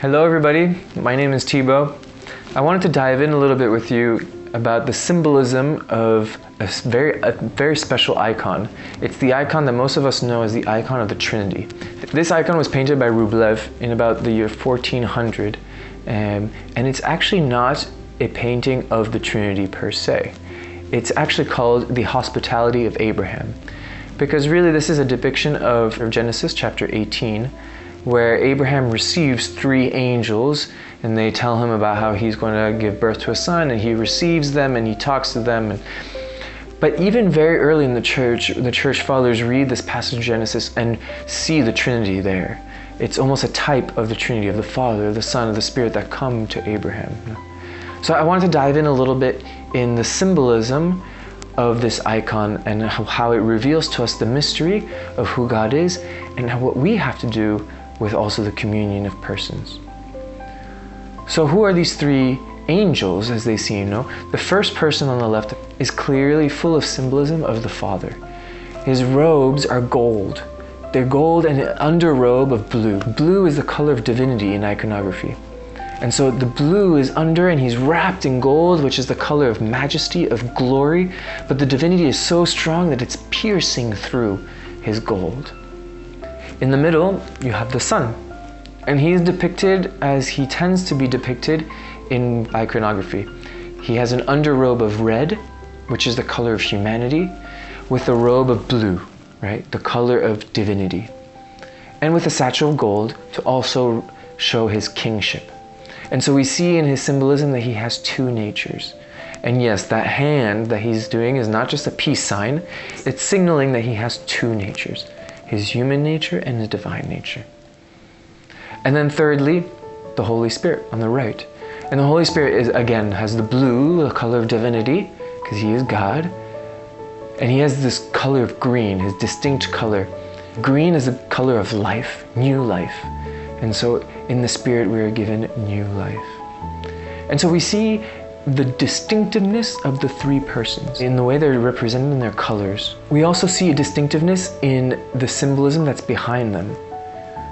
Hello everybody, my name is Thibaut. I wanted to dive in a little bit with you about the symbolism of a very special icon. It's the icon that most of us know as the icon of the Trinity. This icon was painted by Rublev in about the year 1400, and it's actually not a painting of the Trinity per se. It's actually called the Hospitality of Abraham, because really this is a depiction of Genesis chapter 18, where Abraham receives three angels and they tell him about how he's going to give birth to a son, and he receives them and he talks to them. But even very early in the church fathers read this passage of Genesis and see the Trinity there. It's almost a type of the Trinity, of the Father, the Son, of the Spirit that come to Abraham. So I wanted to dive in a little bit in the symbolism of this icon and how it reveals to us the mystery of who God is and what we have to do with also the communion of persons. So who are these three angels as they seem? The first person on the left is clearly full of symbolism of the Father. His robes are gold. They're gold and an underrobe of blue. Blue is the color of divinity in iconography. And so the blue is under, and he's wrapped in gold, which is the color of majesty, of glory, but the divinity is so strong that it's piercing through his gold. In the middle, you have the Son, and he's depicted as he tends to be depicted in iconography. He has an underrobe of red, which is the color of humanity, with a robe of blue, right, the color of divinity, and with a satchel of gold to also show his kingship. And so we see in his symbolism that he has two natures. And yes, that hand that he's doing is not just a peace sign, it's signaling that he has two natures, his human nature and his divine nature. And then thirdly, the Holy Spirit on the right. And the Holy Spirit has the blue, the color of divinity, because he is God. And he has this color of green, his distinct color. Green is the color of life, new life. And so in the Spirit we are given new life. And so we see the distinctiveness of the three persons in the way they're represented in their colors. We also see a distinctiveness in the symbolism that's behind them.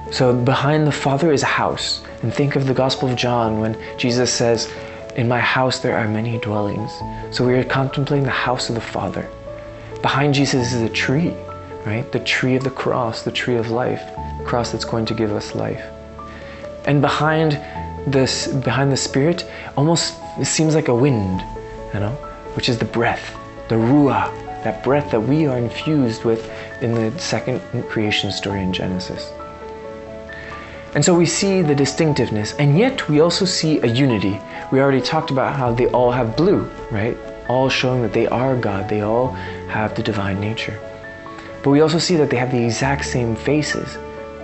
So behind the Father is a house. And think of the Gospel of John when Jesus says, "In my house there are many dwellings." So we are contemplating the house of the Father. Behind Jesus is a tree, right? The tree of the cross, the tree of life, the cross that's going to give us life. And behind the Spirit, almost it seems like a wind, which is the breath, the ruah, that breath that we are infused with in the second creation story in Genesis. And so we see the distinctiveness, and yet we also see a unity. We already talked about how they all have blue, right? All showing that they are God, they all have the divine nature. But we also see that they have the exact same faces,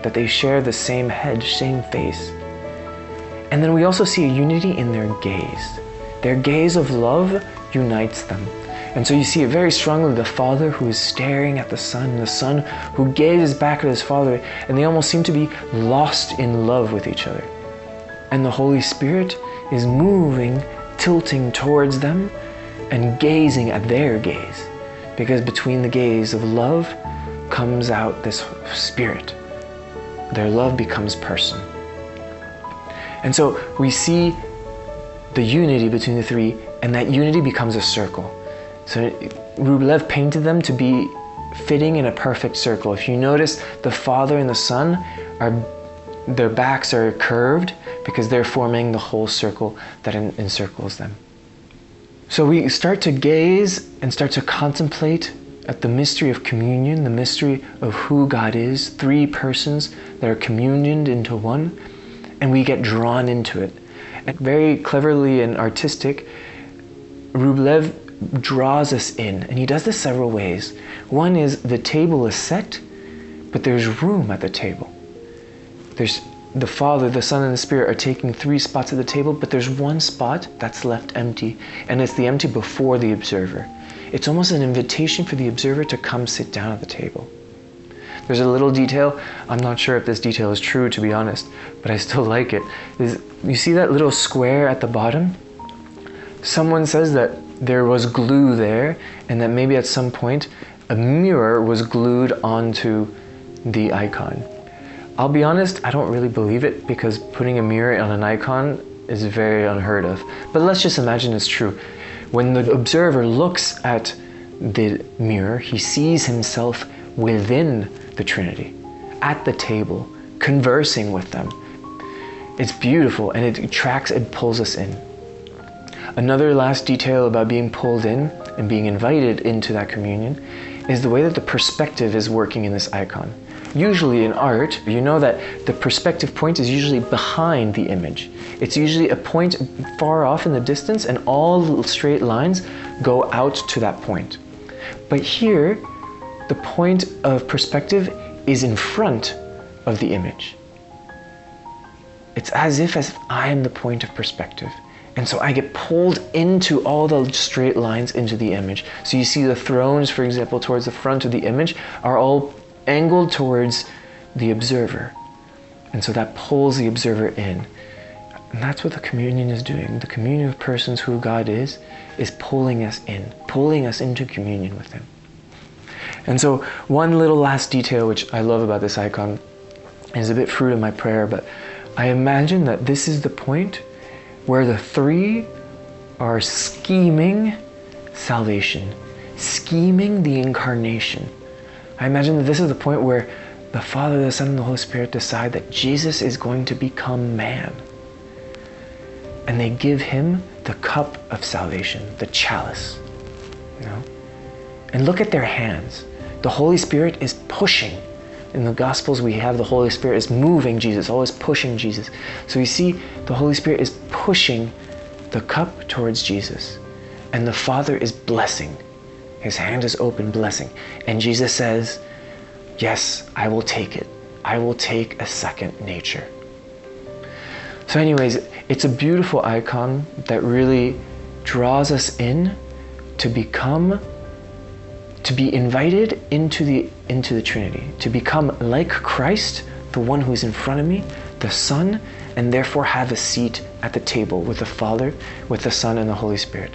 that they share the same head, same face. And then we also see a unity in their gaze. Their gaze of love unites them. And so you see it very strongly, the Father who is staring at the Son who gazes back at his Father, and they almost seem to be lost in love with each other. And the Holy Spirit is moving, tilting towards them, and gazing at their gaze. Because between the gaze of love comes out this Spirit. Their love becomes person. And so we see the unity between the three, and that unity becomes a circle. So Rublev painted them to be fitting in a perfect circle. If you notice, the Father and the Son, their backs are curved because they're forming the whole circle that encircles them. So we start to gaze and start to contemplate at the mystery of communion, the mystery of who God is, three persons that are communioned into one, and we get drawn into it. And very cleverly and artistic, Rublev draws us in, and he does this several ways. One is the table is set, but there's room at the table. There's the Father, the Son, and the Spirit are taking three spots at the table, but there's one spot that's left empty, and it's the empty before the observer. It's almost an invitation for the observer to come sit down at the table. There's a little detail, I'm not sure if this detail is true, to be honest, but I still like it. You see that little square at the bottom? Someone says that there was glue there, and that maybe at some point a mirror was glued onto the icon. I'll be honest, I don't really believe it, because putting a mirror on an icon is very unheard of. But let's just imagine it's true. When the observer looks at the mirror, he sees himself within the Trinity, at the table, conversing with them. It's beautiful, and it attracts and pulls us in. Another last detail about being pulled in and being invited into that communion is the way that the perspective is working in this icon. Usually in art, you know that the perspective point is usually behind the image. It's usually a point far off in the distance, and all straight lines go out to that point. But here, the point of perspective is in front of the image. It's as if I am the point of perspective. And so I get pulled into all the straight lines into the image. So you see the thrones, for example, towards the front of the image are all angled towards the observer. And so that pulls the observer in. And that's what the communion is doing. The communion of persons who God is pulling us in, pulling us into communion with Him. And so one little last detail which I love about this icon is a bit fruit of my prayer, but I imagine that this is the point where the three are scheming salvation, scheming the incarnation. I imagine that this is the point where the Father, the Son, and the Holy Spirit decide that Jesus is going to become man. And they give Him the cup of salvation, the chalice. You know? And look at their hands. The Holy Spirit is pushing. In the Gospels, we have the Holy Spirit is moving Jesus, always pushing Jesus. So you see, the Holy Spirit is pushing the cup towards Jesus. And the Father is blessing. His hand is open, blessing. And Jesus says, yes, I will take it. I will take a second nature. So anyways, it's a beautiful icon that really draws us in to be invited into the Trinity, to become like Christ, the one who's in front of me, the Son, and therefore have a seat at the table with the Father, with the Son, and the Holy Spirit.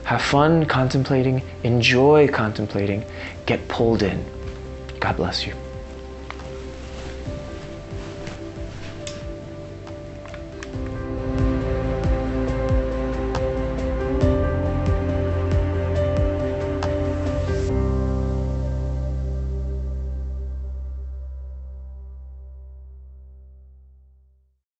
Have fun contemplating, enjoy contemplating, get pulled in. God bless you.